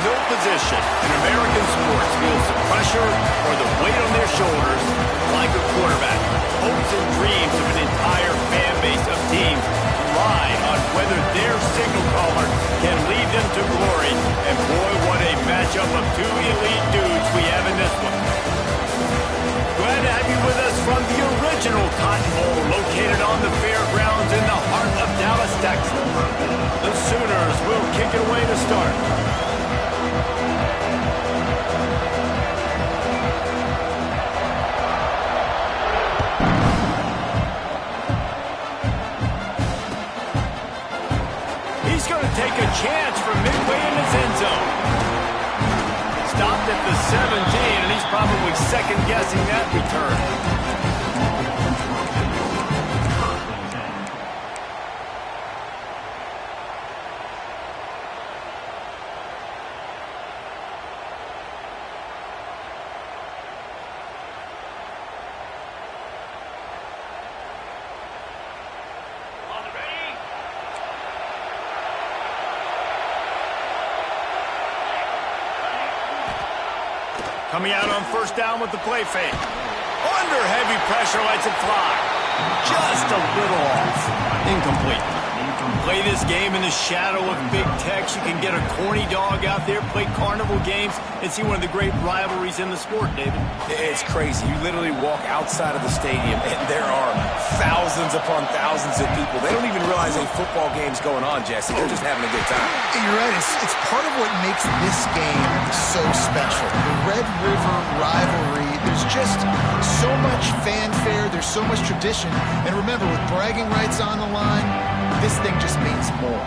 field position in American sports feels the pressure or the weight on their shoulders like a quarterback. Hopes and dreams of an entire fan base of teams rely on whether their signal caller can lead them to glory. And boy, what a matchup of two elite dudes we have in this one. Glad to have you with us from the original Cotton Bowl located on the fairgrounds in the heart of Dallas, Texas. The Sooners will kick it away to start. He's going to take a chance from midway in his end zone. Stopped at the 17, and he's probably second-guessing that return. Coming out on first down with the play fake. Under heavy pressure, lets it fly. Just a little off. Incomplete. Play this game in the shadow of Big Tex. You can get a corny dog out there, play carnival games, and see one of the great rivalries in the sport, David. It's crazy. You literally walk outside of the stadium, and there are thousands upon thousands of people. They don't even realize a football game's going on, Jesse. They're just having a good time. You're right. It's part of what makes this game so special. The Red River rivalry, there's just so much fanfare. There's so much tradition. And remember, with bragging rights on the line, this thing just means more.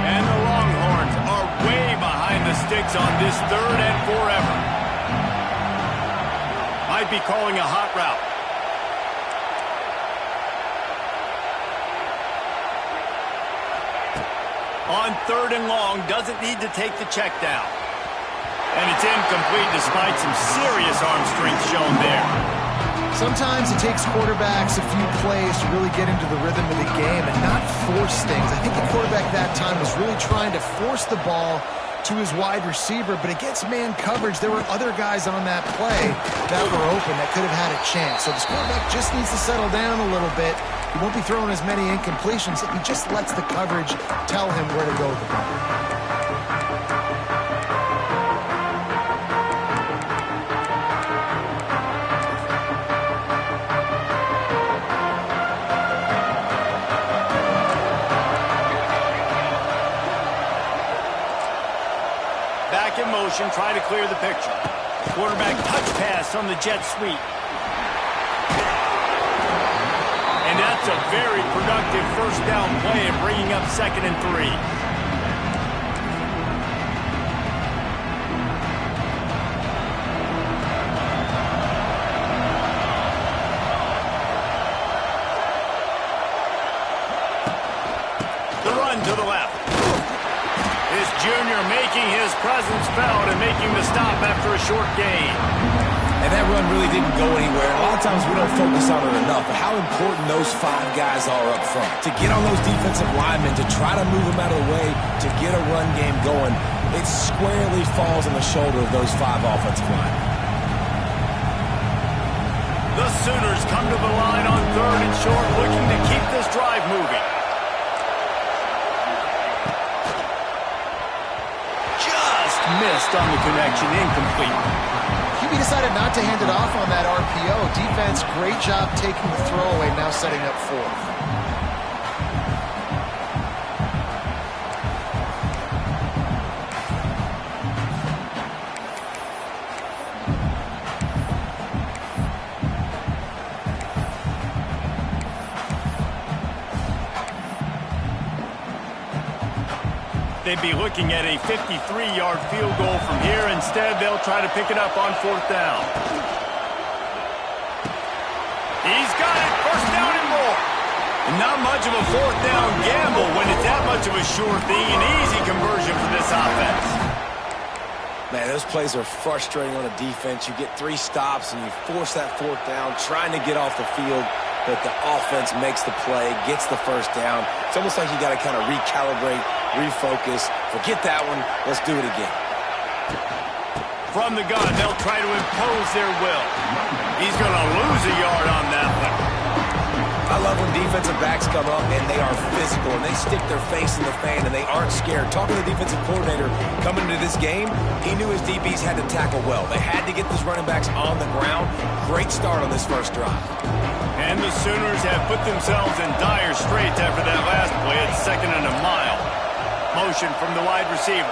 And the Longhorns are way behind the sticks on this third and forever. Might be calling a hot route. On third and long, doesn't need to take the check down. And it's incomplete despite some serious arm strength shown there. Sometimes it takes quarterbacks a few plays to really get into the rhythm of the game and not force things. I think the quarterback that time was really trying to force the ball to his wide receiver, but against man coverage, there were other guys on that play that were open that could have had a chance. So this quarterback just needs to settle down a little bit. He won't be throwing as many incompletions if he just lets the coverage tell him where to go with the ball. Back in motion, try to clear the picture. Quarterback touch pass on the jet sweep. And that's a very productive first down play and bringing up 2nd and 3. The run to the left. This junior making his presence felt and making the stop after a short gain. And that run really didn't go anywhere. A lot of times we don't focus on it enough, but how important those 5 guys are up front. To get on those defensive linemen, to try to move them out of the way, to get a run game going, it squarely falls on the shoulder of those 5 offensive linemen. The Sooners come to the line on third and short, looking to keep this drive moving. Just missed on the connection, incomplete. QB decided not to hand it off on that RPO. Defense, great job taking the throwaway, now setting up 4th. They'd be looking at a 53-yard field goal from here. Instead, they'll try to pick it up on 4th down. He's got it. First down and more. And not much of a 4th down gamble when it's that much of a sure thing. An easy conversion for this offense. Man, those plays are frustrating on a defense. You get 3 stops and you force that 4th down, trying to get off the field. but the offense makes the play, gets the first down. It's almost like you got to kind of recalibrate, refocus. Forget that one. Let's do it again. From the gun, they'll try to impose their will. He's going to lose a yard on that one. I love when defensive backs come up and they are physical and they stick their face in the fan and they aren't scared. Talking to the defensive coordinator coming into this game, he knew his DBs had to tackle well. They had to get these running backs on the ground. Great start on this first drive. And the Sooners have put themselves in dire straits after that last play at 2nd and a mile. Motion from the wide receiver.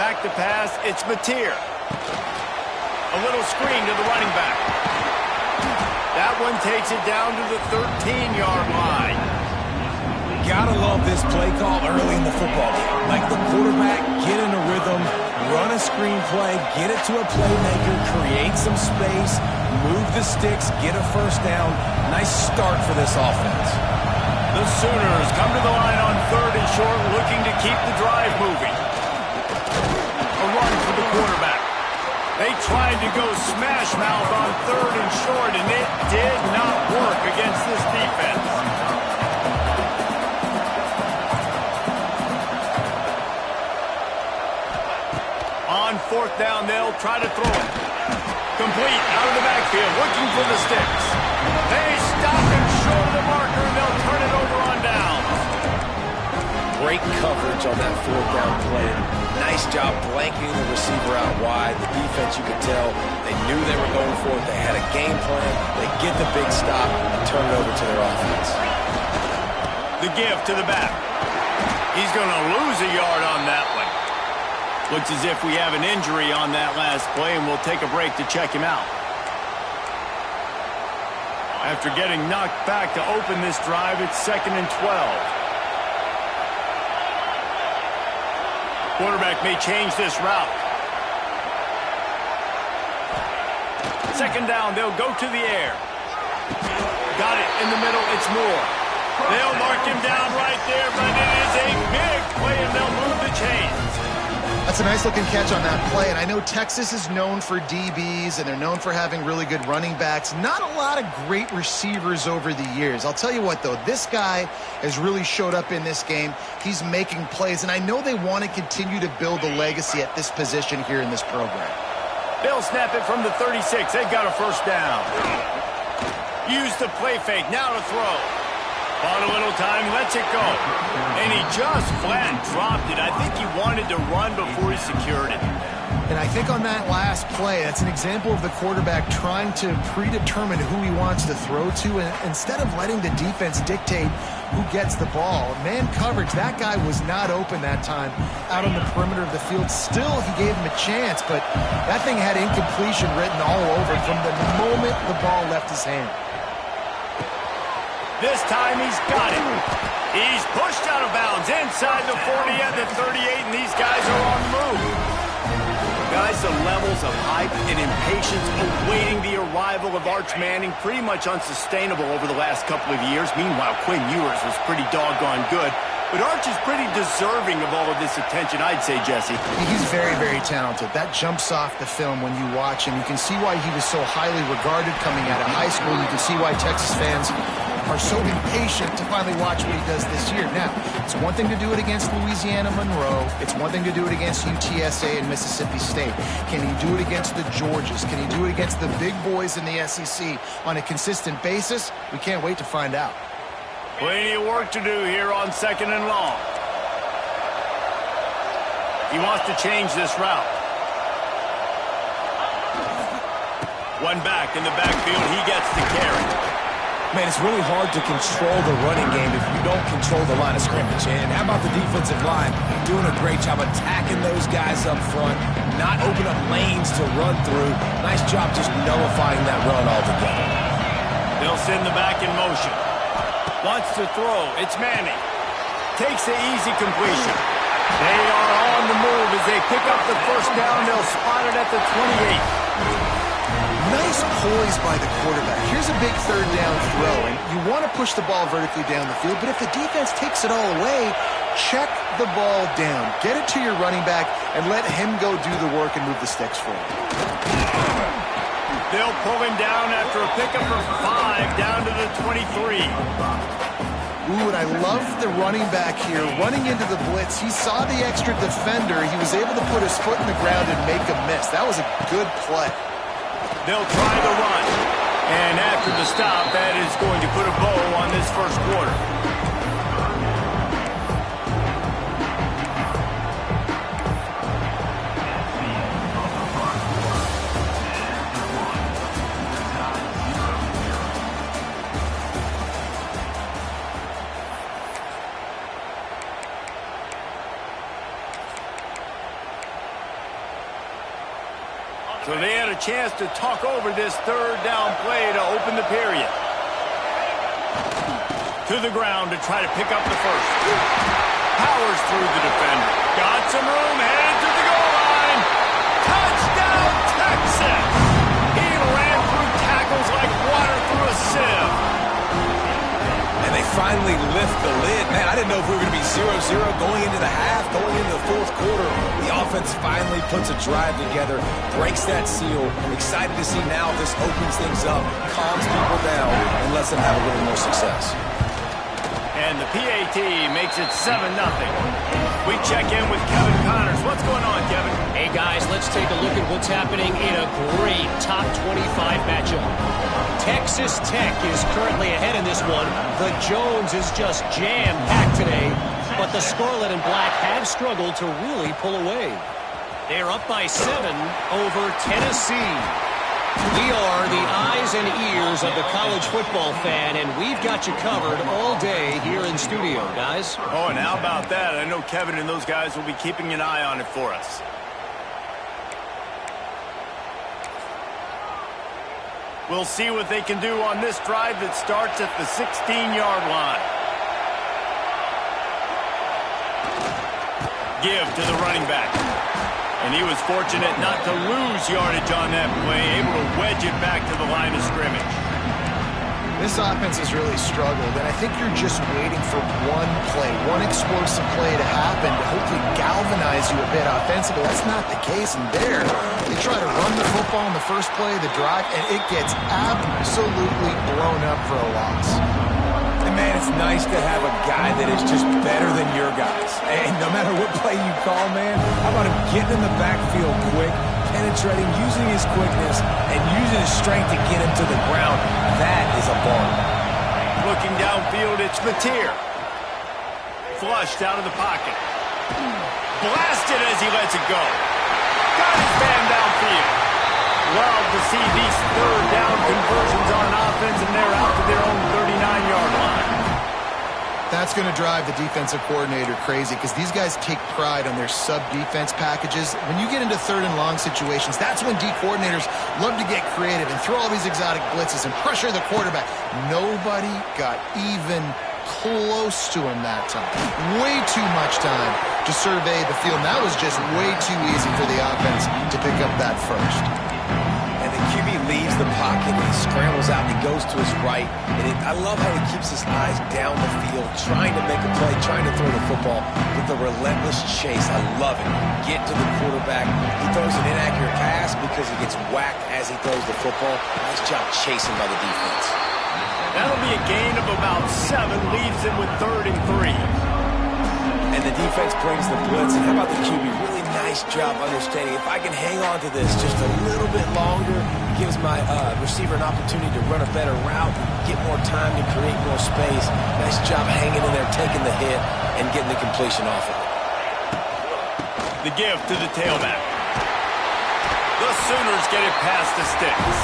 Back to pass, it's Mateer. A little screen to the running back. That one takes it down to the 13-yard line. Gotta love this play call early in the football game. Like the quarterback, get in a rhythm, run a screen play, get it to a playmaker, create some space, move the sticks, get a first down. Nice start for this offense. The Sooners come to the line on 3rd and short, looking to keep the drive moving. A run for the quarterback. They tried to go smash mouth on 3rd and short, and it did not work against this defense. On 4th down, they'll try to throw it. Complete out of the backfield, looking for the sticks. They stop him short of the marker, and they'll turn it over on down. Great coverage on that 4th down play. Nice job blanketing the receiver out wide. The defense, you could tell, they knew they were going for it. They had a game plan. They get the big stop and turn it over to their offense. The give to the back. He's going to lose a yard on that one. Looks as if we have an injury on that last play, and we'll take a break to check him out. After getting knocked back to open this drive, it's 2nd and 12. Quarterback may change this route. 2nd down, they'll go to the air. Got it in the middle, it's Moore. They'll mark him down right there, but it is a big play, and they'll move the chains. That's a nice-looking catch on that play, and I know Texas is known for DBs, and they're known for having really good running backs. Not a lot of great receivers over the years. I'll tell you what, though, this guy has really showed up in this game. He's making plays, and I know they want to continue to build a legacy at this position here in this program. They'll snap it from the 36. They've got a first down. Use the play fake, now to throw. Bought a little time, lets it go. And he just flat dropped it. I think he wanted to run before he secured it. And I think on that last play, that's an example of the quarterback trying to predetermine who he wants to throw to, and instead of letting the defense dictate who gets the ball. Man coverage, that guy was not open that time out on the perimeter of the field. Still, he gave him a chance, but that thing had incompletion written all over it from the moment the ball left his hand. This time he's got it. He's pushed out of bounds inside the 40 and the 38, and these guys are on the move. Guys, the levels of hype and impatience awaiting the arrival of Arch Manning pretty much unsustainable over the last couple of years. Meanwhile, Quinn Ewers was pretty doggone good. But Arch is pretty deserving of all of this attention, I'd say, Jesse. He's very, very talented. That jumps off the film when you watch him. You can see why he was so highly regarded coming out of high school. You can see why Texas fans are so impatient to finally watch what he does this year. Now, it's one thing to do it against Louisiana Monroe. It's one thing to do it against UTSA and Mississippi State. Can he do it against the Georgias? Can he do it against the big boys in the SEC on a consistent basis? We can't wait to find out. Plenty of work to do here on 2nd and long. He wants to change this route. One back in the backfield. He gets the carry. Man, it's really hard to control the running game if you don't control the line of scrimmage. And how about the defensive line doing a great job attacking those guys up front, not open up lanes to run through. Nice job just nullifying that run altogether. They'll send the back in motion. Wants to throw. It's Manning. Takes the easy completion. They are on the move as they pick up the first down. They'll spot it at the 28. Nice poise by the quarterback. Here's a big 3rd down throw, and you want to push the ball vertically down the field, but if the defense takes it all away, check the ball down. Get it to your running back and let him go do the work and move the sticks for you. They'll pull him down after a pickup of 5 down to the 23. Ooh, and I love the running back here. Running into the blitz, he saw the extra defender. He was able to put his foot in the ground and make a miss. That was a good play. They'll try the run. And after the stop, that is going to put a bow on this first quarter. So they had a chance to talk over this third down play to open the period. To the ground to try to pick up the first. Powers through the defender. Got some room, headed to the goal line. Touchdown, Texas! He ran through tackles like water through a sieve. And they finally lift the lid. Man, I didn't know if we were going to be 0-0 going into the half, going into the fourth quarter. The offense finally puts a drive together, breaks that seal. Excited to see now if this opens things up, calms people down, and lets them have a little more success. And the PAT makes it 7-0. We check in with Kevin Connors. What's going on, Kevin? Hey, guys, let's take a look at what's happening in a great top 25 matchup. Texas Tech is currently ahead in this one. The Jones is just jam-packed today, but the Scarlet and Black have struggled to really pull away. They're up by 7 over Tennessee. We are the eyes and ears of the college football fan, and we've got you covered all day here in studio, guys. Oh, and how about that? I know Kevin and those guys will be keeping an eye on it for us. We'll see what they can do on this drive that starts at the 16-yard line. Give to the running back. And he was fortunate not to lose yardage on that play, able to wedge it back to the line of scrimmage. This offense has really struggled, and I think you're just waiting for one play, one explosive play to happen to hopefully galvanize you a bit offensively. That's not the case, and there, they try to run the football in the first play of the drive, and it gets absolutely blown up for a loss. And man, it's nice to have a guy that is just better than your guys. And no matter what play you call, man, how about him getting in the backfield quick, penetrating, using his quickness, and using his strength to get him to the ground. That is a ball. Looking downfield, it's Mateer. Flushed out of the pocket. Blasted as he lets it go. Got his man downfield. Love to see these third down conversions on offense, and they're out to their own 39-yard line. That's going to drive the defensive coordinator crazy because these guys take pride on their sub-defense packages. When you get into third and long situations, that's when D coordinators love to get creative and throw all these exotic blitzes and pressure the quarterback. Nobody got even close to him that time. Way too much time to survey the field. And that was just way too easy for the offense to pick up that first. And the QB leaves the pocket, and he scrambles out, and he goes to his right. And I love how he keeps his eyes down the field, trying to make a play, trying to throw the football with a relentless chase. I love it. Get to the quarterback. He throws an inaccurate pass because he gets whacked as he throws the football. Nice job chasing by the defense. That'll be a gain of about 7, leaves him with 3rd and 3. And the defense brings the blitz. And how about the QB? Really nice job understanding. If I can hang on to this just a little bit longer, it gives my receiver an opportunity to run a better route, get more time to create more space. Nice job hanging in there, taking the hit, and getting the completion off of it. The give to the tailback. The Sooners get it past the sticks.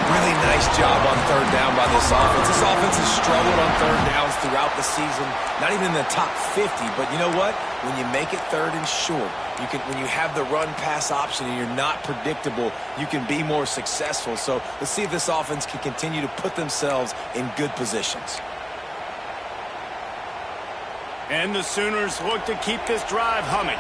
Really nice job on third down by this offense. This offense has struggled on third downs throughout the season. Not even in the top 50, but you know what? When you make it third and short, when you have the run-pass option and you're not predictable, you can be more successful. So let's see if this offense can continue to put themselves in good positions. And the Sooners look to keep this drive humming.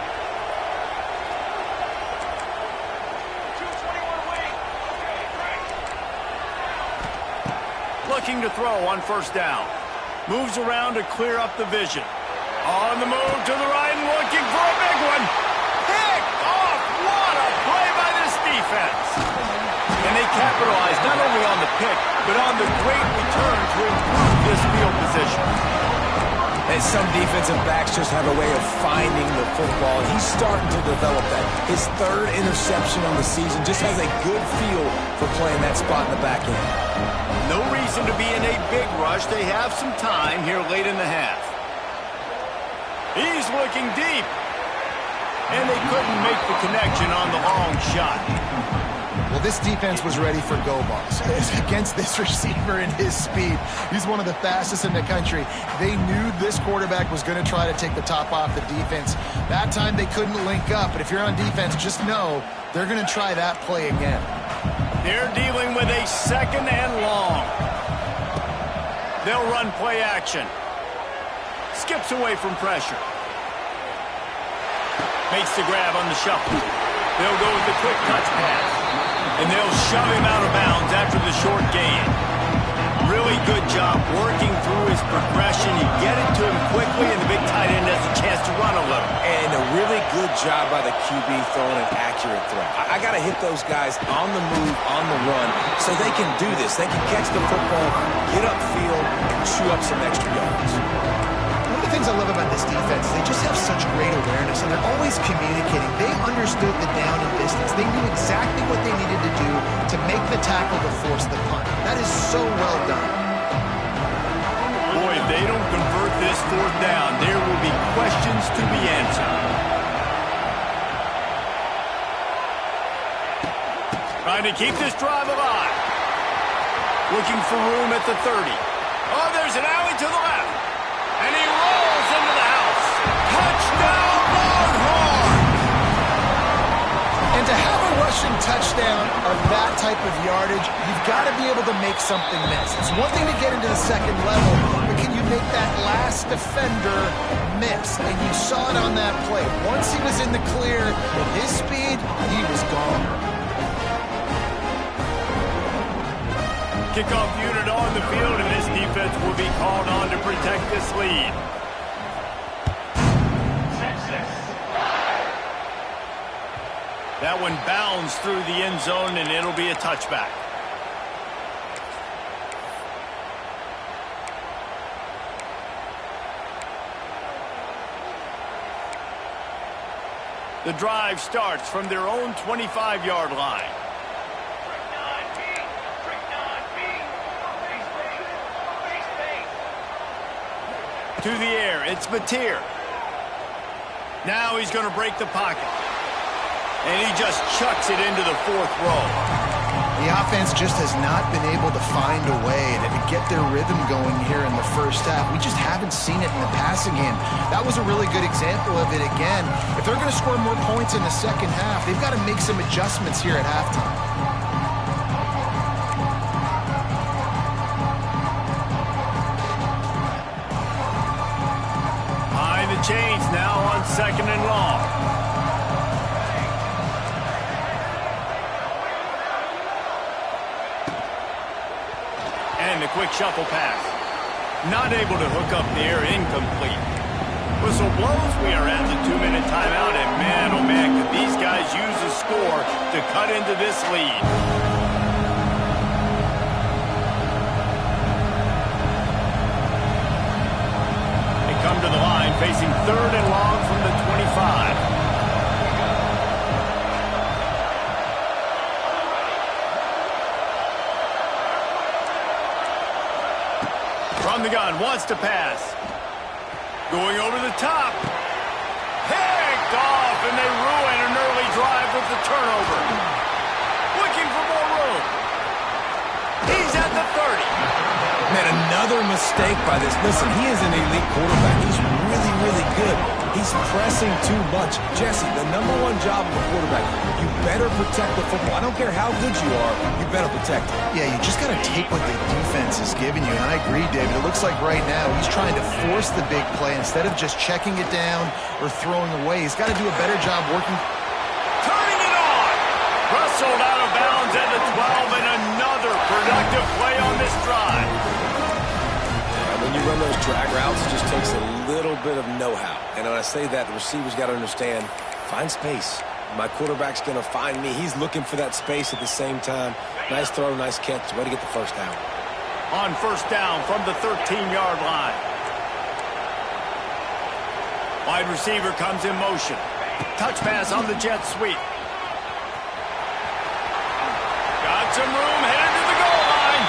Looking to throw on first down. Moves around to clear up the vision. On the move to the right and looking for a big one. Picked off. What a play by this defense. And they capitalize not only on the pick, but on the great return to improve this field position. And some defensive backs just have a way of finding the football. He's starting to develop that. His third interception on the season just has a good feel for playing that spot in the back end. No reason to be in a big rush. They have some time here late in the half. He's looking deep. And they couldn't make the connection on the long shot. Well, this defense was ready for go balls. Against this receiver and his speed, he's one of the fastest in the country. They knew this quarterback was going to try to take the top off the defense. That time they couldn't link up, but if you're on defense, just know they're going to try that play again. They're dealing with a second and long. They'll run play action. Skips away from pressure. Makes the grab on the shuffle. They'll go with the quick touch pass. And they'll shove him out of bounds after the short gain. Really good job working through his progression. You get it to him quickly, and the big tight end has a chance to run a little. And a really good job by the QB throwing an accurate throw. I got to hit those guys on the move, on the run, so they can do this. They can catch the football, get upfield, and chew up some extra yards. One of the things I love about this defense is they just have such great awareness, and they're always communicating. They understood the down and distance. They knew exactly what they needed to do to make the tackle to force the punt. That is so well done. Boy, if they don't convert this fourth down, there will be questions to be answered. Trying to keep this drive alive. Looking for room at the 30. Oh, there's an alley to the left. And he rolls into the house. Touchdown, Longhorn! And to have a rushing touchdown of that type of yardage, you've got to be able to make something miss. It's one thing to get into the second level, but can you make that last defender miss? And you saw it on that play. Once he was in the clear, at his speed, he was gone. Kickoff unit on the field, and this defense will be called on to protect this lead. That one bounds through the end zone, and it'll be a touchback. The drive starts from their own 25-yard line. To the air, it's Mateer. Now he's going to break the pocket. And he just chucks it into the fourth row. The offense just has not been able to find a way to get their rhythm going here in the first half. We just haven't seen it in the passing game. That was a really good example of it again. If they're going to score more points in the second half, they've got to make some adjustments here at halftime. Chains now on second and long. And the quick shuffle pass. Not able to hook up there, incomplete. Whistle blows, we are at the 2-minute timeout, and man, oh man, could these guys use a score to cut into this lead. Come to the line, facing third and long from the 25. From the gun, wants to pass. Going over the top. Picked off, and they ruin an early drive with the turnover. Looking for more room. He's at the 30. Man, another mistake by this. Listen, he is an elite quarterback. He's really, really good. He's pressing too much. Jesse, the number one job of a quarterback, you better protect the football. I don't care how good you are, you better protect it. Yeah, you just got to take what the defense is giving you. And I agree, David. It looks like right now he's trying to force the big play instead of just checking it down or throwing away. He's got to do a better job working. Turning it on. Rustled out of bounds at the 12, and another productive play on this drive. When you run those drag routes, it just takes a little bit of know-how. And when I say that, the receivers got to understand, find space. My quarterback's going to find me. He's looking for that space at the same time. Nice throw, nice catch. Way to get the first down. On first down from the 13-yard line. Wide receiver comes in motion. Touch pass on the jet sweep. Got some room, headed to the goal line.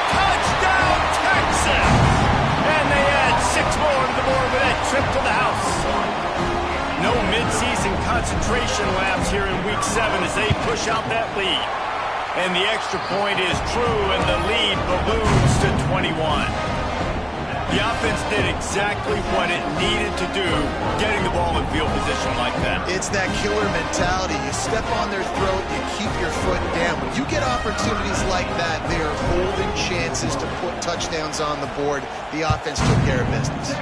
Touchdown, Texas! And they add 6 more to the board with that trip to the house. No midseason concentration laps here in Week 7 as they push out that lead. And the extra point is true, and the lead balloons to 21. The offense did exactly what it needed to do, getting the ball in field position like that. It's that killer mentality. You step on their throat, you keep your foot down. When you get opportunities like that, they are golden chances to put touchdowns on the board. The offense took care of business.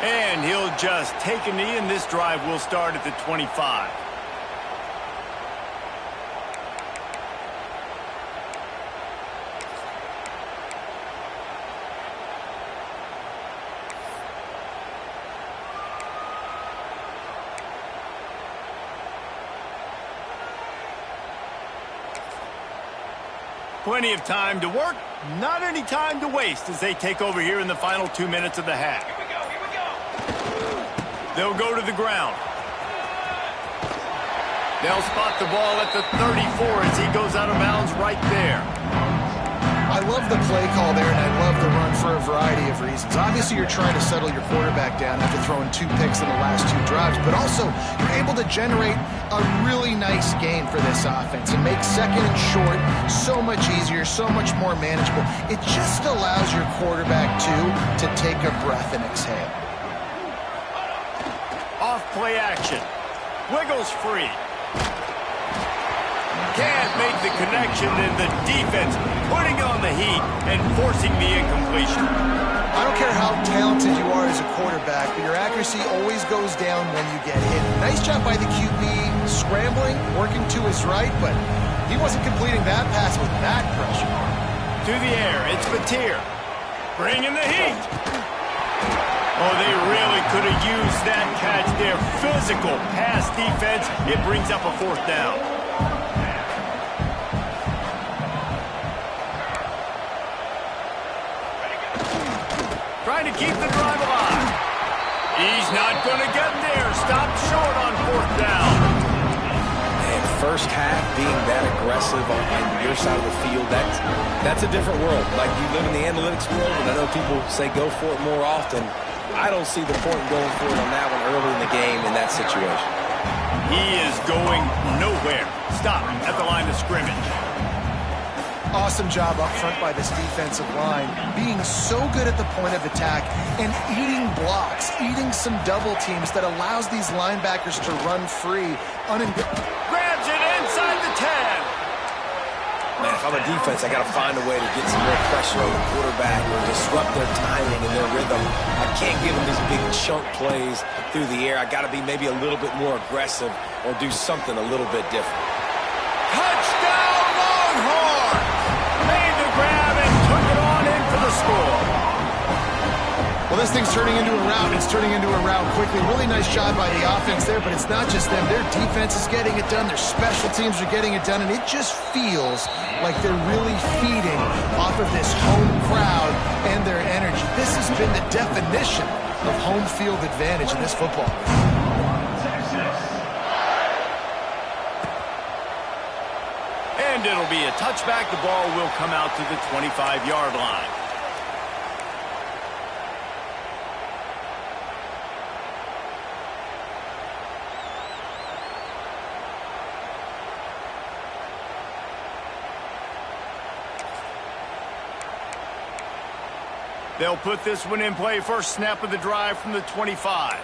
And he'll just take a knee, and this drive will start at the 25. Plenty of time to work, not any time to waste as they take over here in the final 2 minutes of the half. They'll go to the ground. They'll spot the ball at the 34 as he goes out of bounds right there. I love the play call there, and I love the run for a variety of reasons. Obviously, you're trying to settle your quarterback down after throwing 2 picks in the last 2 drives, but also you're able to generate a really nice game for this offense and make second and short so much easier, so much more manageable. It just allows your quarterback, too, to take a breath and exhale. Off play action. Wiggles free. Can't make the connection, and the defense putting on the heat and forcing the incompletion. I don't care how talented you are as a quarterback, but your accuracy always goes down when you get hit. Nice job by the QB scrambling, working to his right, but he wasn't completing that pass with that pressure. To the air, it's Batir. Bringing the heat. Oh, they really could have used that catch there. Physical pass defense. It brings up a 4th down. Trying to keep the drive alive. He's not going to get there. Stopped short on 4th down. And first half being that aggressive on your side of the field, that's a different world. Like, you live in the analytics world, and I know people say go for it more often. I don't see the point in going for it on that one early in the game in that situation. He is going nowhere. Stop at the line of scrimmage. Awesome job up front by this defensive line, being so good at the point of attack and eating blocks, eating some double teams that allows these linebackers to run free. Grabs it inside the 10. Man, if I'm a defense, I got to find a way to get some more pressure on the quarterback or disrupt their timing and their rhythm. I can't give them these big chunk plays through the air. I got to be maybe a little bit more aggressive or do something a little bit different. Touchdown, Longhorn! Made the grab and took it on in for the score. Well, this thing's turning into a rout. It's turning into a rout quickly. Really nice job by the offense there, but it's not just them. Their defense is getting it done. Their special teams are getting it done, and it just feels like they're really feeding off of this home crowd and their energy. This has been the definition of home field advantage in this football. And it'll be a touchback. The ball will come out to the 25-yard line. They'll put this one in play. First snap of the drive from the 25.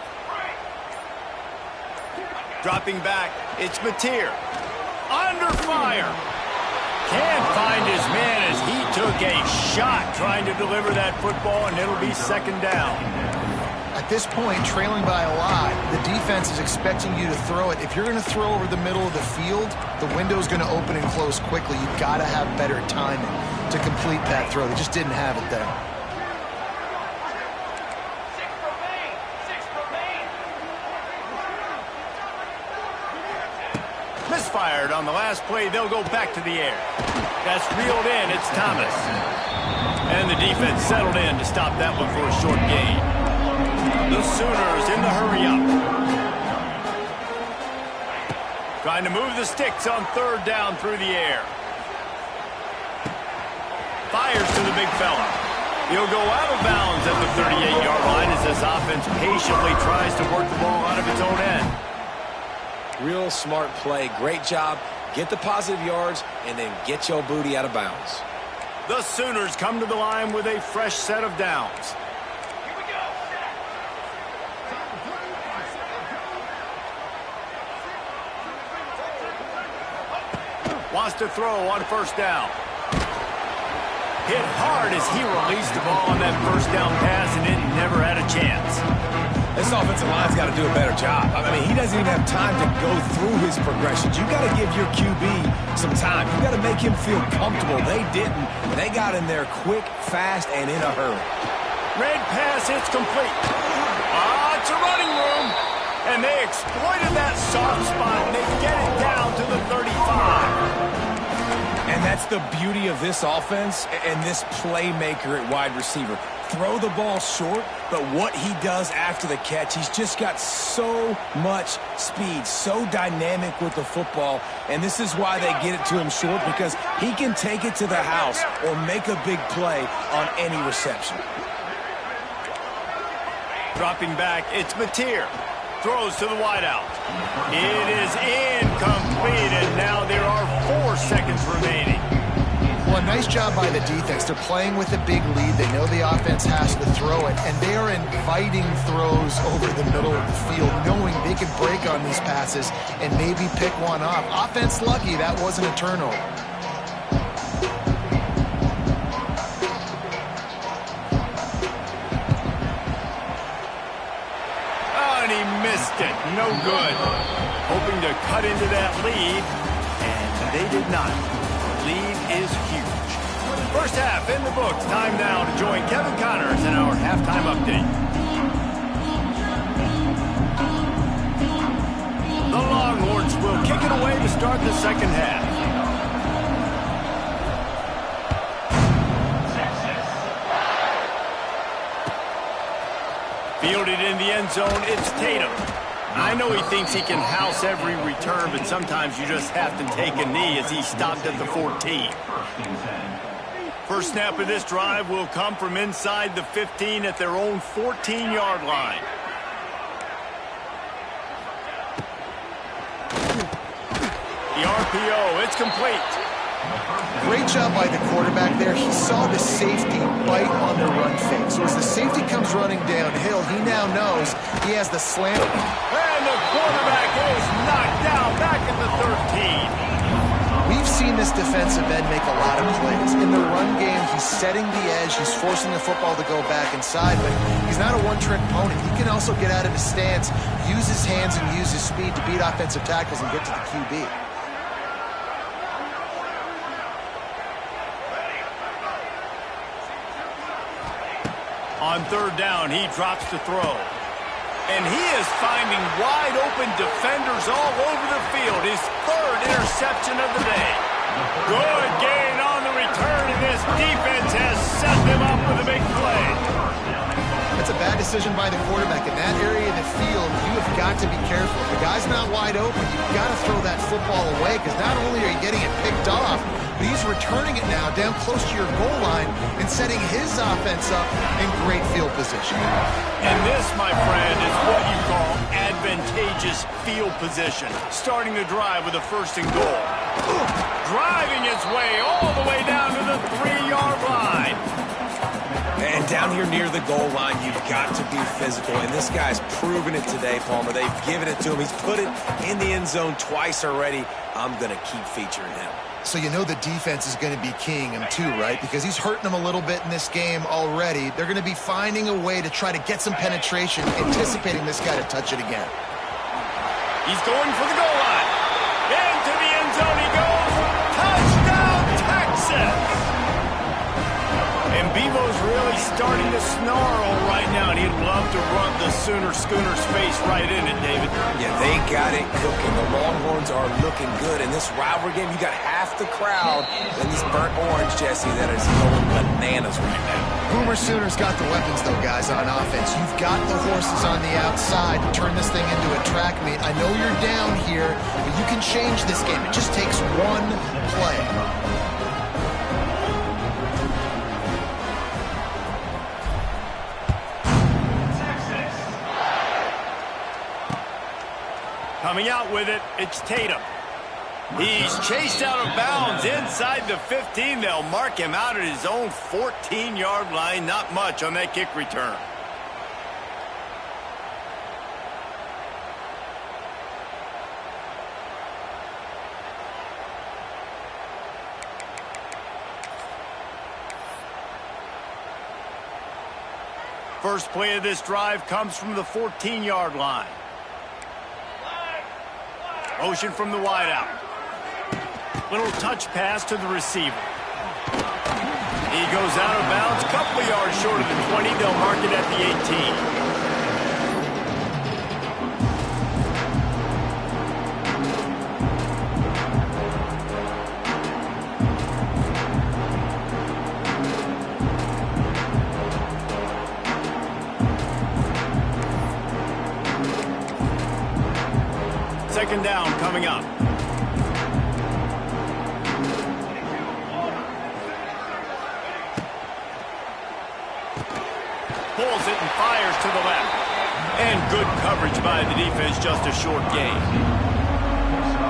Dropping back, it's Batir. Under fire. Can't find his man as he took a shot trying to deliver that football, and it'll be 2nd down. At this point, trailing by a lot, the defense is expecting you to throw it. If you're going to throw over the middle of the field, the window's going to open and close quickly. You've got to have better timing to complete that throw. They just didn't have it there. fired. On the last play, they'll go back to the air. That's reeled in. It's Thomas. And the defense settled in to stop that one for a short gain. The Sooners in the hurry-up. Trying to move the sticks on third down through the air. Fires to the big fella. He'll go out of bounds at the 38-yard line as this offense patiently tries to work the ball out of its own end. Real smart play. Great job. Get the positive yards and then get your booty out of bounds. The Sooners come to the line with a fresh set of downs. Wants to throw on first down. Hit hard as he released the ball on that first down pass, and it never had a chance. This offensive line's got to do a better job. I mean, he doesn't even have time to go through his progressions. You got to give your QB some time. You got to make him feel comfortable. They didn't. They got in there quick, fast, and in a hurry. Red pass, it's complete. It's a running room. And they exploited that soft spot, and they get it down to the 35. And that's the beauty of this offense and this playmaker at wide receiver. Throw the ball short, but what he does after the catch, he's just got so much speed, so dynamic with the football, and this is why they get it to him short, because he can take it to the house or make a big play on any reception. Dropping back, it's Mateer. Throws to the wideout. It is incomplete, and now there are 4 seconds remaining. Well, a nice job by the defense. They're playing with a big lead. They know the offense has to throw it, and they are inviting throws over the middle of the field, knowing they can break on these passes and maybe pick one off. Offense lucky that wasn't a turnover. It. No good. Hoping to cut into that lead, and they did not. Lead is huge. First half in the books. Time now to join Kevin Connors in our halftime update. The Longhorns will kick it away to start the second half. Fielded in the end zone, it's Tatum. I know he thinks he can house every return, but sometimes you just have to take a knee as he stopped at the 14. First snap of this drive will come from inside the 15 at their own 14-yard line. The RPO, it's complete. Great job by the quarterback there. He saw the safety bite on the run fake. So as the safety comes running downhill, he now knows he has the slant. And the quarterback is knocked down back at the 13. We've seen this defensive end make a lot of plays. In the run game, he's setting the edge. He's forcing the football to go back inside, but he's not a one-trick pony. He can also get out of his stance, use his hands, and use his speed to beat offensive tackles and get to the QB. On third down, he drops to throw. And he is finding wide-open defenders all over the field. His 3rd interception of the day. Good gain on the return, and this defense has set them up with a big play. That's a bad decision by the quarterback. In that area of the field, you have got to be careful. If the guy's not wide open, you've got to throw that football away, because not only are you getting it picked off, but he's returning it now down close to your goal line and setting his offense up in great field position. And this, my friend, is what you call advantageous field position. Starting the drive with a 1st and goal. Driving his way all the way down to the 3-yard line. And down here near the goal line, you've got to be physical. And this guy's proven it today, Palmer. They've given it to him. He's put it in the end zone twice already. I'm going to keep featuring him. So you know the defense is going to be keying him too, right? Because he's hurting them a little bit in this game already. They're going to be finding a way to try to get some penetration, anticipating this guy to touch it again. He's going for the goal line. Into the end zone he goes. Touchdown, Texas! And Bevo's really starting to snarl right now, and he'd love to run the Schooner's face right in it, David. Yeah, they got it cooking. The Longhorns are looking good. In this rivalry game, you got half the crowd in this burnt orange, Jesse, that is going bananas right now. Boomer Sooners got the weapons, though, guys, on offense. You've got the horses on the outside to turn this thing into a track meet. I know you're down here, but you can change this game. It just takes one play. Coming out with it, it's Tatum. He's chased out of bounds inside the 15. They'll mark him out at his own 14-yard line. Not much on that kick return. First play of this drive comes from the 14-yard line. Motion from the wideout. Little touch pass to the receiver. He goes out of bounds, couple of yards short of the 20. They'll mark it at the 18. Second down coming up. Pulls it and fires to the left. And good coverage by the defense, just a short gain.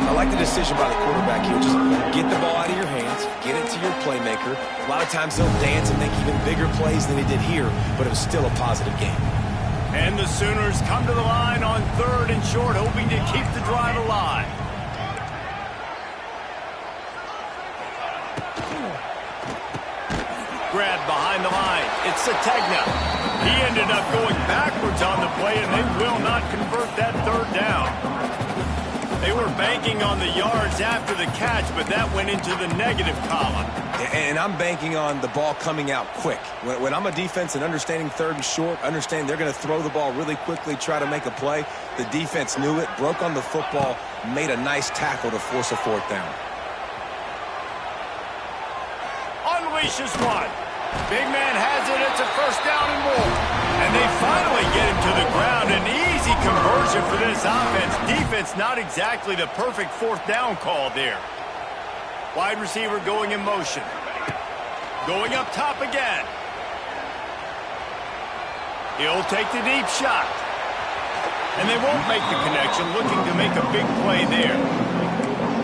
I like the decision by the quarterback here. Just get the ball out of your hands, get it to your playmaker. A lot of times they'll dance and make even bigger plays than he did here, but it was still a positive game. And the Sooners come to the line on 3rd and short, hoping to keep the drive alive. Grab behind the line. It's Sategna. He ended up going backwards on the play, and they will not convert that 3rd down. They were banking on the yards after the catch, but that went into the negative column. And I'm banking on the ball coming out quick. When I'm a defense and understanding 3rd and short, understand they're going to throw the ball really quickly, try to make a play. The defense knew it, broke on the football, made a nice tackle to force a 4th down. Unleashes one. Big man has it. It's a 1st down and more. And they finally get him to the ground. An easy conversion for this offense. Defense not exactly the perfect 4th down call there. Wide receiver going in motion. Going up top again. He'll take the deep shot. And they won't make the connection, looking to make a big play there.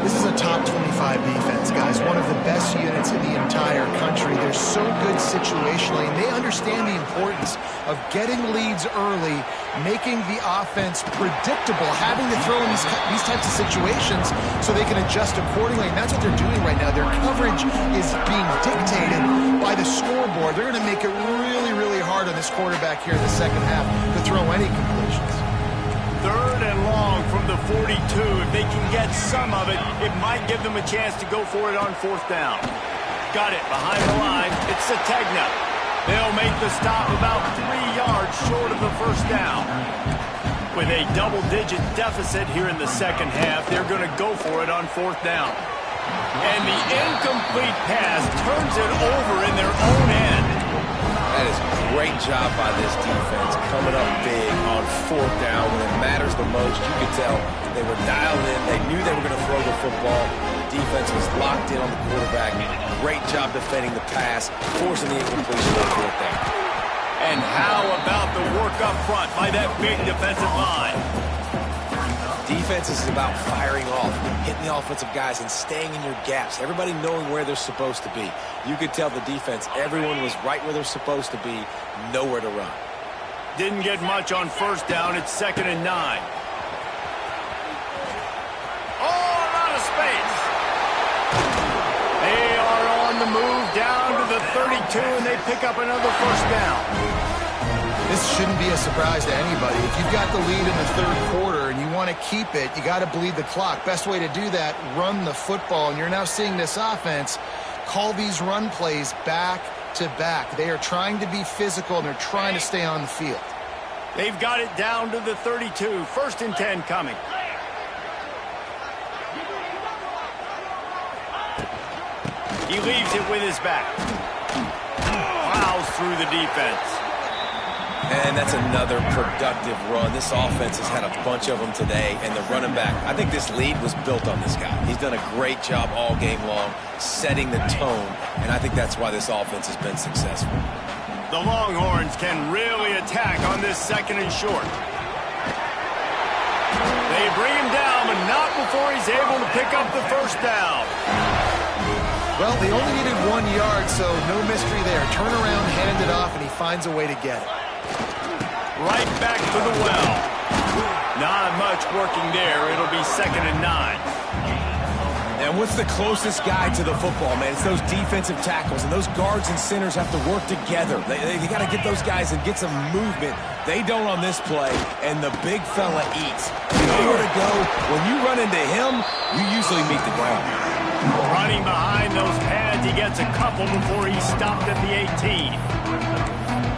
This is a top 25 defense, guys. One of the best units in the entire country. They're so good situationally, and they understand the importance of getting leads early, making the offense predictable, having to throw in these types of situations so they can adjust accordingly. And that's what they're doing right now. Their coverage is being dictated by the scoreboard. They're going to make it really, really hard on this quarterback here in the second half to throw any completions. 3rd and long from the 42. If they can get some of it, it might give them a chance to go for it on 4th down. Got it behind the line. It's Sategna. They'll make the stop about 3 yards short of the 1st down. With a double-digit deficit here in the second half, they're going to go for it on 4th down. And the incomplete pass turns it over in their own end. That is a great job by this defense, coming up big on 4th down when it matters the most. You could tell they were dialed in. They knew they were going to throw the football. The defense was locked in on the quarterback. Great job defending the pass, forcing the incompletion on 4th down. And how about the work up front by that big defensive line? Defense is about firing off, hitting the offensive guys and staying in your gaps. Everybody knowing where they're supposed to be. You could tell the defense, everyone was right where they're supposed to be, nowhere to run. Didn't get much on 1st down. It's 2nd and 9. Oh, a lot of space. They are on the move down to the 32, and they pick up another 1st down. This shouldn't be a surprise to anybody. If you've got the lead in the 3rd quarter and you want to keep it, you got to bleed the clock. Best way to do that, run the football. And you're now seeing this offense call these run plays back back-to-back. They are trying to be physical, and they're trying to stay on the field. They've got it down to the 32. 1st and 10 coming. He leaves it with his back. Plows through the defense. And that's another productive run. This offense has had a bunch of them today, and the running back, I think this lead was built on this guy. He's done a great job all game long, setting the tone, and I think that's why this offense has been successful. The Longhorns can really attack on this 2nd and short. They bring him down, but not before he's able to pick up the 1st down. Well, they only needed 1 yard, so no mystery there. Turn around, hand it off, and he finds a way to get it. Right back to the well. Not much working there. It'll be 2nd and 9. And what's the closest guy to the football, man? It's those defensive tackles, and those guards and centers have to work together. They got to get those guys and get some movement. They don't on this play, and the big fella eats. You know where to go. When you run into him, you usually meet the ground. Running behind those pads, he gets a couple before he's stopped at the 18.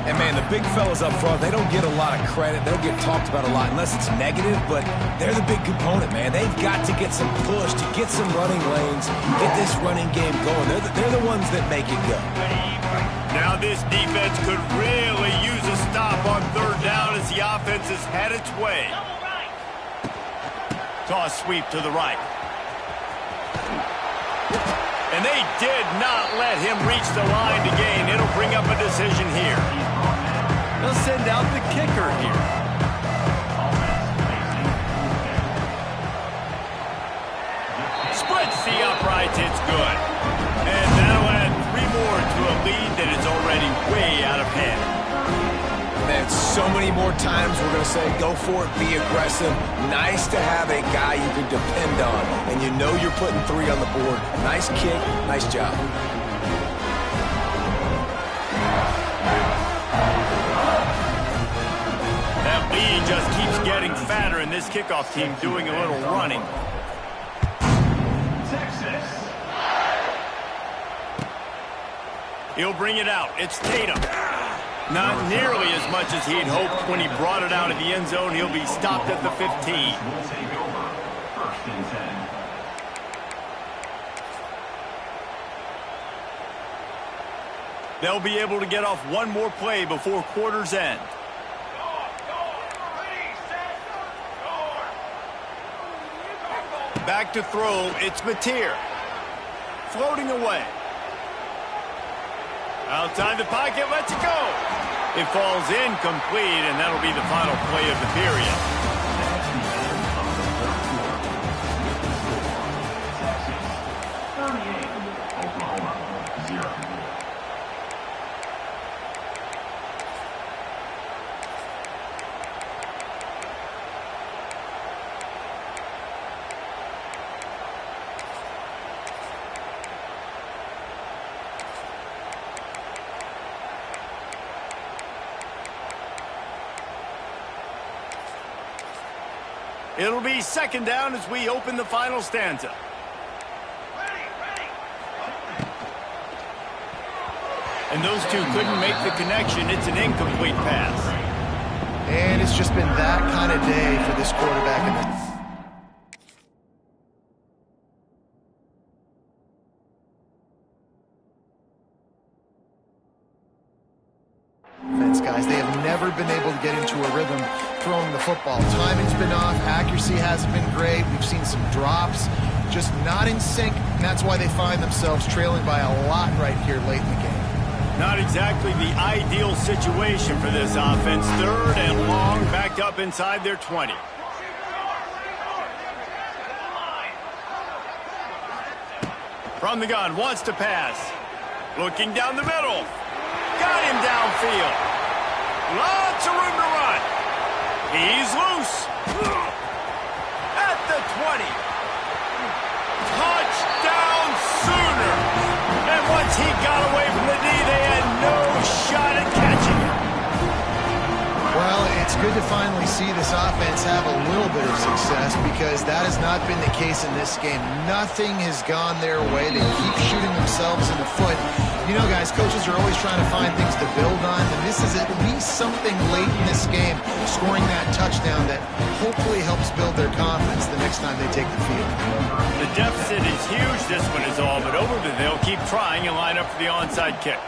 And, man, the big fellas up front, they don't get a lot of credit. They'll get talked about a lot unless it's negative, but they're the big component, man. They've got to get some push, to get some running lanes, get this running game going. They're the ones that make it go. Now this defense could really use a stop on 3rd down as the offense has had its way. Toss sweep to the right. And they did not let him reach the line to gain. It'll bring up a decision here. They'll send out the kicker here. Splits the uprights. It's good. And that'll add 3 more to a lead that is already way out of hand. Man, so many more times we're going to say, go for it, be aggressive. Nice to have a guy you can depend on, and you know you're putting 3 on the board. Nice kick, nice job. That lead just keeps getting fatter, and this kickoff team doing a little running. Texas. He'll bring it out. It's Tatum. Not nearly as much as he'd hoped when he brought it out of the end zone. He'll be stopped at the 15. They'll be able to get off one more play before quarter's end. Back to throw, it's Mateer. Floating away. Outside the pocket, lets it go. It falls incomplete, and that'll be the final play of the period. It'll be 2nd down as we open the final stanza. And those two couldn't make the connection. It's an incomplete pass. And it's just been that kind of day for this quarterback. Guys, they have never been able to get into a rhythm throwing the football. Timing's been off, accuracy hasn't been great. We've seen some drops, just not in sync, and that's why they find themselves trailing by a lot right here late in the game. Not exactly the ideal situation for this offense. 3rd and long, backed up inside their 20. From the gun, wants to pass. Looking down the middle. Got him downfield. Lots of room to run. He's loose. At the 20. Touchdown Sooner. And once he got away from the knee, they had no shot at catching him. Well, it's good to finally see this offense have a little bit of success because that has not been the case in this game. Nothing has gone their way. They keep shooting themselves in the foot. You know, guys, coaches are always trying to find things to build on, and this is at least something late in this game, scoring that touchdown that hopefully helps build their confidence the next time they take the field. The deficit is huge, this one is all, but Overton, they'll keep trying and line up for the onside kick.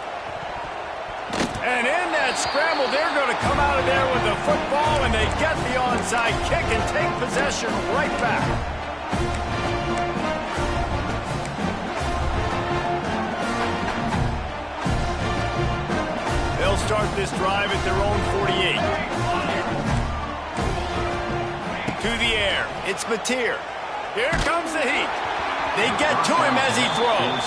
And in that scramble, they're going to come out of there with the football, and they get the onside kick and take possession right back. They'll start this drive at their own 48. To the air. It's Mateer. Here comes the heat. They get to him as he throws.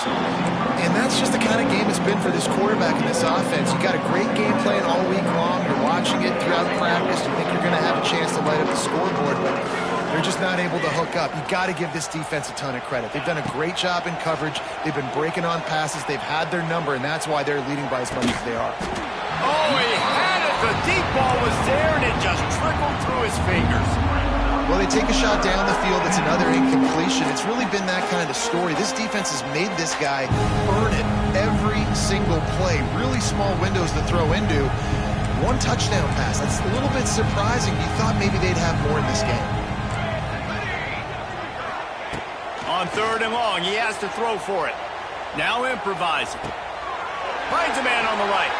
And that's just the kind of game it's been for this quarterback in this offense. You got a great game plan all week long. You're watching it throughout practice. You think you're going to have a chance to light up the scoreboard, but they're just not able to hook up. You got to give this defense a ton of credit. They've done a great job in coverage. They've been breaking on passes. They've had their number, and that's why they're leading by as much as they are. Oh, he had it. The deep ball was there, and it just trickled through his fingers. Well, they take a shot down the field. It's another incompletion. It's really been that kind of story. This defense has made this guy earn it every single play. Really small windows to throw into. One touchdown pass. That's a little bit surprising. You thought maybe they'd have more in this game. On 3rd and long, he has to throw for it. Now improvising. Finds a man on the right.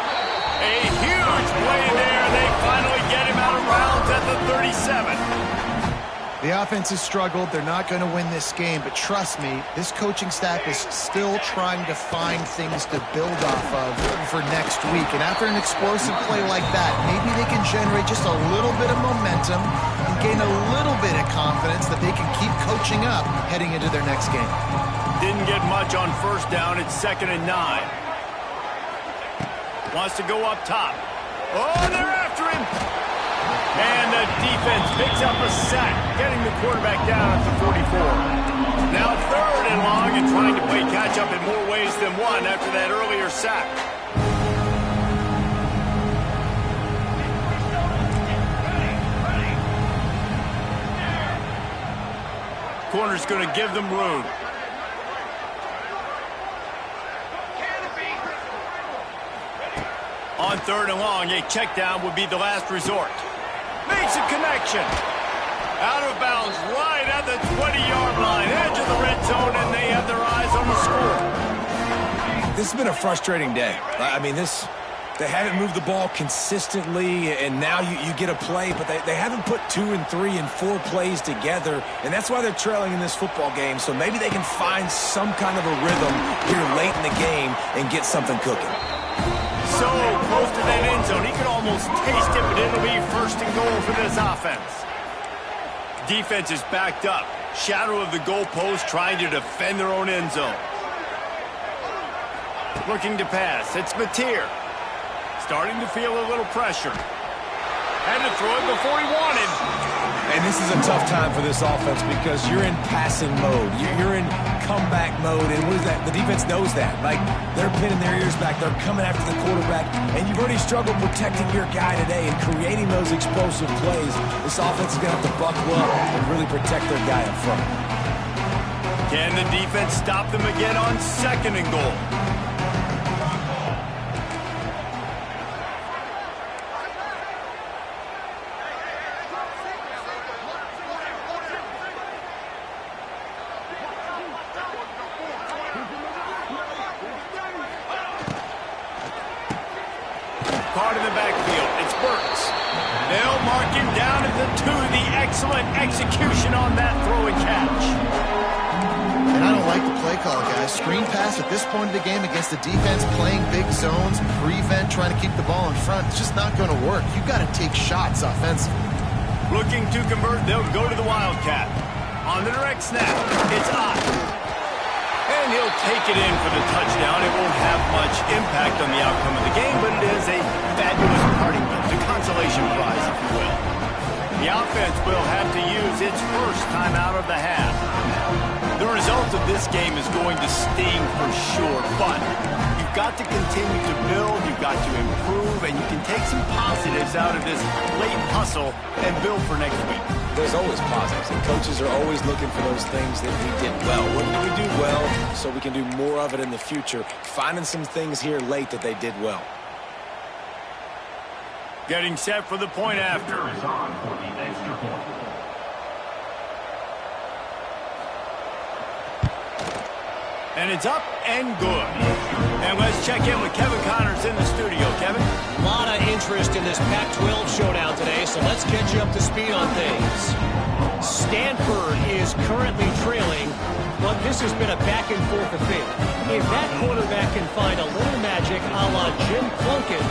A huge play there. They finally get him out of bounds at the 37. The offense has struggled. They're not going to win this game, but trust me, this coaching staff is still trying to find things to build off of for next week. And after an explosive play like that, maybe they can generate just a little bit of momentum and gain a little bit of confidence that they can keep coaching up heading into their next game. Didn't get much on 1st down. It's 2nd and 9. Wants to go up top. Oh, they're after him. And the defense picks up a sack, getting the quarterback down at the 44. Now 3rd and long, and trying to play catch-up in more ways than one after that earlier sack. Corner's going to give them room. On 3rd and long, a check down would be the last resort. Makes a connection. Out of bounds, right at the 20-yard line, edge of the red zone, and they have their eyes on the score. This has been a frustrating day. I mean, they haven't moved the ball consistently, and now you get a play, but they haven't put 2 and 3 and 4 plays together, and that's why they're trailing in this football game. So maybe they can find some kind of a rhythm here late in the game and get something cooking. So close to that end zone, he could almost taste it, but it'll be 1st and goal for this offense. Defense is backed up. Shadow of the goalpost, trying to defend their own end zone. Looking to pass. It's Mateer. Starting to feel a little pressure. Had to throw it before he wanted. And this is a tough time for this offense because you're in passing mode. You're in comeback mode, and what is that? The defense knows that. Like, they're pinning their ears back. They're coming after the quarterback, and you've already struggled protecting your guy today and creating those explosive plays. This offense is going to have to buckle up and really protect their guy up front. Can the defense stop them again on 2nd and goal? Caught in the backfield. It's Burks. They'll mark him down at the 2. The excellent execution on that throw and catch. And I don't like the play call, guys. Screen pass at this point of the game against the defense playing big zones, prevent, trying to keep the ball in front. It's just not going to work. You've got to take shots offensively. Looking to convert, they'll go to the Wildcat. On the direct snap, it's Ott. And he'll take it in for the touchdown. It won't have much impact on the outcome of the game, but it is a fabulous parting gift, a consolation prize, if you will. The offense will have to use its first time out of the half. The result of this game is going to sting for sure, but you've got to continue to build, you've got to improve, and you can take some positives out of this late hustle and build for next week. There's always positives, and coaches are always looking for those things that we did well. What did we do well so we can do more of it in the future? Finding some things here late that they did well. Getting set for the point after. And it's up and good. And let's check in with Kevin Connors in the studio. Kevin? A lot of interest in this Pac-12 showdown today, so let's get you up to speed on things. Stanford is currently trailing, but this has been a back-and-forth affair. If that quarterback can find a little magic a la Jim Plunkett,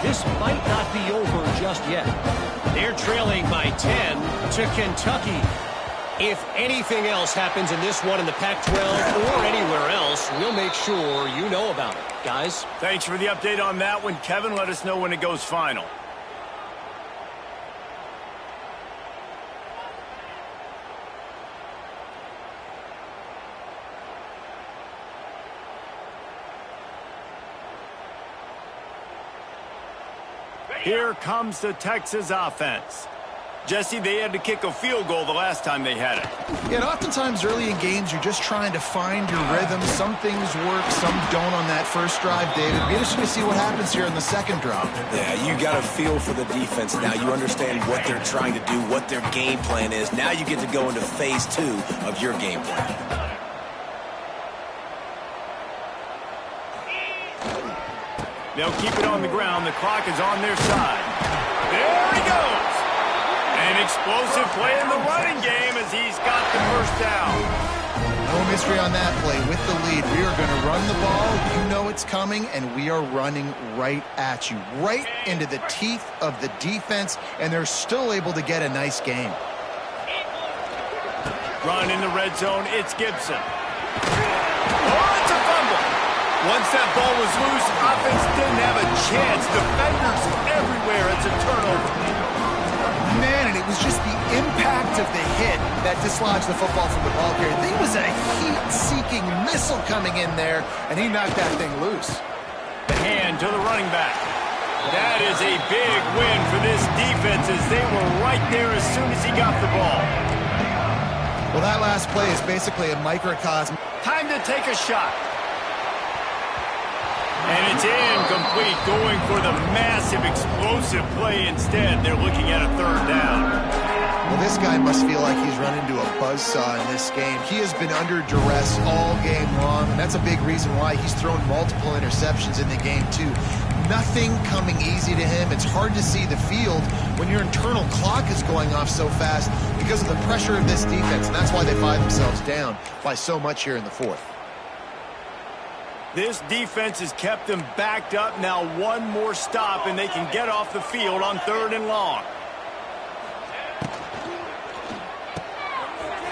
this might not be over just yet. They're trailing by 10 to Kentucky. If anything else happens in this one in the Pac-12 or anywhere else, we'll make sure you know about it. Guys? Thanks for the update on that one, Kevin. Let us know when it goes final. Here comes the Texas offense. Jesse, they had to kick a field goal the last time they had it. Yeah, and oftentimes early in games, you're just trying to find your rhythm. Some things work, some don't on that first drive, David. Be interesting to see what happens here in the second drive. Yeah, you got a feel for the defense now. You understand what they're trying to do, what their game plan is. Now you get to go into phase 2 of your game plan. They'll keep it on the ground. The clock is on their side. There he goes. An explosive play in the running game as he's got the first down. No mystery on that play. With the lead, we are going to run the ball. You know it's coming, and we are running right at you. Right into the teeth of the defense, and they're still able to get a nice game. Run in the red zone. It's Gibson. Oh, it's a fumble. Once that ball was loose, offense didn't have a chance. Defenders everywhere. It's a turnover. Man, and it was just the impact of the hit that dislodged the football from the ball carrier. There was a heat-seeking missile coming in there, and he knocked that thing loose. The hand to the running back. That is a big win for this defense as they were right there as soon as he got the ball. Well, that last play is basically a microcosm. Time to take a shot. And it's incomplete, going for the massive explosive play instead. They're looking at a third down. Well, this guy must feel like he's run into a buzzsaw in this game. He has been under duress all game long, and that's a big reason why he's thrown multiple interceptions in the game, too. Nothing coming easy to him. It's hard to see the field when your internal clock is going off so fast because of the pressure of this defense, and that's why they find themselves down by so much here in the fourth. This defense has kept them backed up. Now one more stop, and they can get off the field on 3rd and long.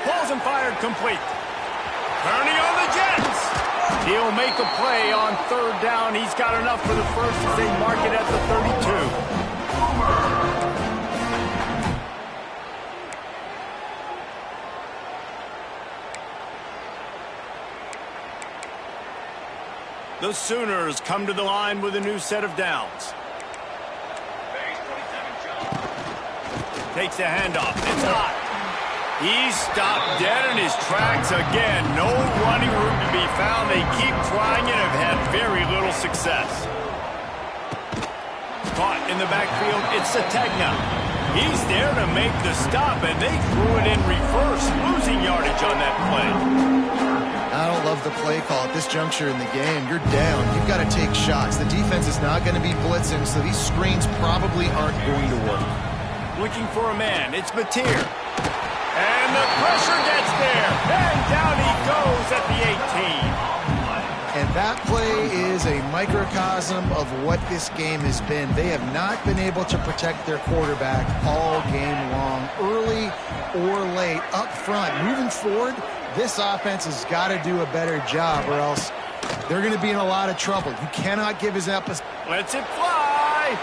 Balls and fired complete. Turning on the Jets. He'll make a play on 3rd down. He's got enough for the first as they mark it at the 32. The Sooners come to the line with a new set of downs. Takes the handoff. It's hot. He's stopped dead in his tracks again. No running room to be found. They keep trying it and have had very little success. Caught in the backfield. It's Sategna. He's there to make the stop, and they threw it in reverse, losing yardage on that play. I don't love the play call at this juncture in the game. You're down. You've got to take shots. The defense is not going to be blitzing, so these screens probably aren't going to work. Looking for a man. It's Mateer. And the pressure gets there. And down he goes at the 18. And that play is a microcosm of what this game has been. They have not been able to protect their quarterback all game long, early or late, up front. Moving forward, this offense has got to do a better job or else they're going to be in a lot of trouble. You cannot give his emphasis. Lets it fly.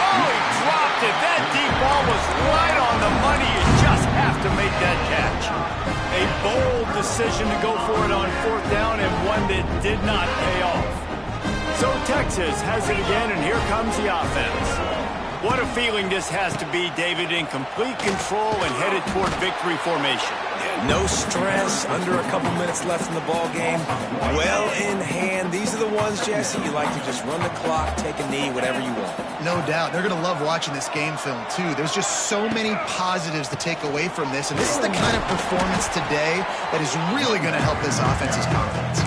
Oh, he dropped it. That deep ball was right on the money. You just have to make that catch. A bold decision to go for it on fourth down and one that did not pay off. So Texas has it again, and here comes the offense. What a feeling this has to be, David, in complete control and headed toward victory formation. Yeah, no stress, under a couple minutes left in the ball game. Well in hand. These are the ones, Jesse, you like to just run the clock, take a knee, whatever you want. No doubt. They're going to love watching this game film, too. There's just so many positives to take away from this, and this is the kind of performance today that is really going to help this offense's confidence.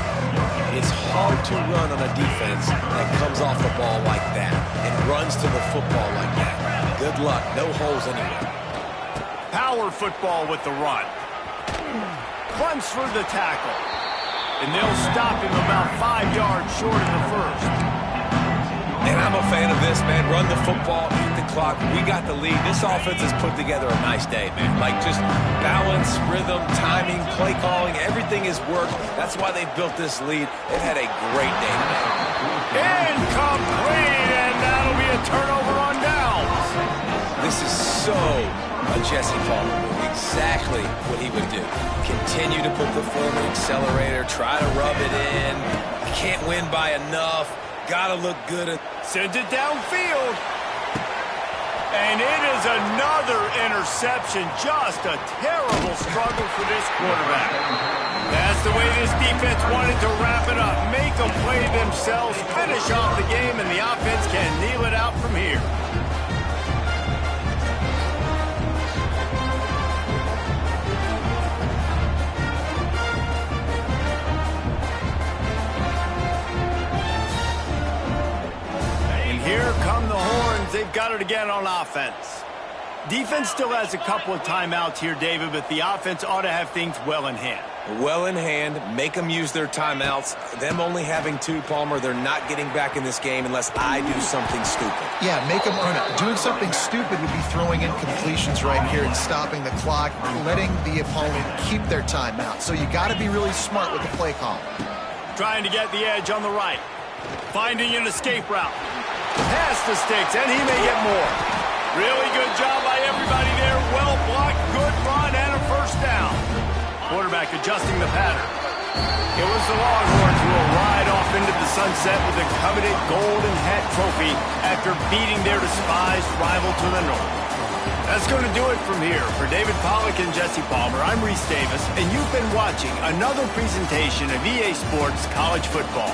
It's hard to run on a defense that comes off the ball like that and runs to the football like that. Good luck. No holes anywhere. Power football with the run. Runs for the tackle. And they'll stop him about 5 yards short of the first. And I'm a fan of this, man. Run the football, eat the clock. We got the lead. This offense has put together a nice day, man. Like just balance, rhythm, timing, play calling, everything has worked. That's why they built this lead. They've had a great day today. Incomplete, and that'll be a turnover on downs. This is so a Jesse Palmer move. Exactly what he would do. Continue to put the foot on the accelerator, try to rub it in. Can't win by enough. Gotta look good. Sends it downfield. And it is another interception. Just a terrible struggle for this quarterback. That's the way this defense wanted to wrap it up. Make a play themselves, finish off the game, and the offense can kneel it out from here. Here come the horns. They've got it again on offense. Defense still has a couple of timeouts here, David, but the offense ought to have things well in hand. Well in hand. Make them use their timeouts. Them only having 2, Palmer, they're not getting back in this game unless I do something stupid. Yeah, make them earn it. Doing something stupid would be throwing in completions right here and stopping the clock, letting the opponent keep their timeout. So you got to be really smart with the play call. Trying to get the edge on the right. Finding an escape route. Past the sticks, and he may get more. Really good job by everybody there. Well blocked, good run, and a first down. Quarterback adjusting the pattern. It was the Longhorns who will ride off into the sunset with the coveted Golden Hat Trophy after beating their despised rival to the north. That's going to do it from here. For David Pollack and Jesse Palmer, I'm Reese Davis, and you've been watching another presentation of EA Sports College Football.